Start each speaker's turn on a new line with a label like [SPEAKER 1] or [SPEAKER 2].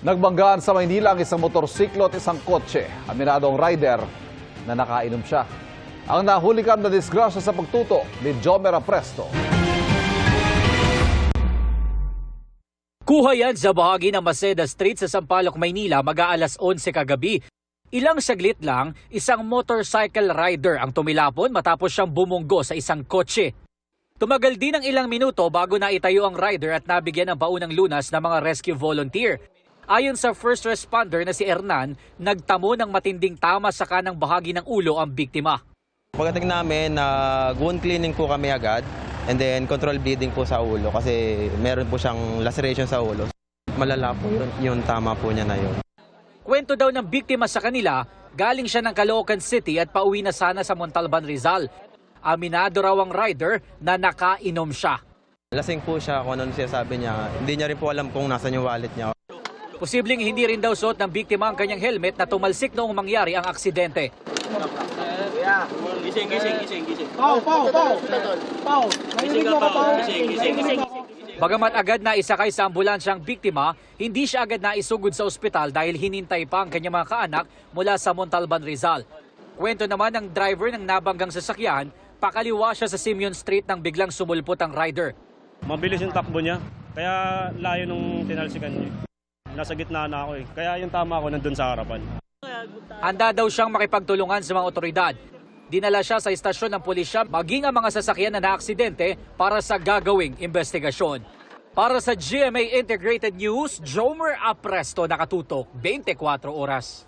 [SPEAKER 1] Nagbanggaan sa Maynila ang isang motorsiklo at isang kotse. Aminado ang rider na nakainom siya. Ang nahulikam na disgrasya sa pagtuto ni Jomer Apresto.
[SPEAKER 2] Kuha yan sa bahagi ng Maceda Street sa Sampaloc, Maynila mag-aalas 11 kagabi. Ilang saglit lang, isang motorcycle rider ang tumilapon matapos siyang bumunggo sa isang kotse. Tumagal din ng ilang minuto bago naitayo ang rider at nabigyan ng baunang lunas ng mga rescue volunteer. Ayon sa first responder na si Hernan, nagtamo ng matinding tama sa kanang bahagi ng ulo ang biktima.
[SPEAKER 3] Pagdating namin, wound cleaning po kami agad and then control bleeding po sa ulo kasi meron po siyang laceration sa ulo. Malala po yung tama po niya na yun.
[SPEAKER 2] Kwento daw ng biktima sa kanila, galing siya ng Caloocan City at pauwi na sana sa Montalban, Rizal. Aminado raw ang rider na nakainom siya.
[SPEAKER 3] Lasing po siya kung ano siya sabi niya. Hindi niya rin po alam kung nasan yung wallet niya.
[SPEAKER 2] Posibleng hindi rin daw suot ng biktima ang kanyang helmet na tumalsik noong mangyari ang aksidente.
[SPEAKER 4] Gising.
[SPEAKER 5] Pau.
[SPEAKER 2] Bagamat agad na isakay sa ambulansya ang biktima, hindi siya agad na isugod sa ospital dahil hinintay pa ang kanyang mga kaanak mula sa Montalban, Rizal. Kwento naman ng driver ng nabanggang sasakyan, pakaliwa siya sa Simeon Street nang biglang sumulpot ang rider.
[SPEAKER 6] Mabilis yung takbo niya, kaya layo nung tinalsikan niya. Nasa gitna na ako kaya yung tama ko nandun sa harapan.
[SPEAKER 2] Handa daw siyang makipagtulungan sa mga otoridad. Dinala siya sa istasyon ng pulisya maging ang mga sasakyan na naaksidente para sa gagawing investigasyon. Para sa GMA Integrated News, Jomer Apresto, nakatutok 24 oras.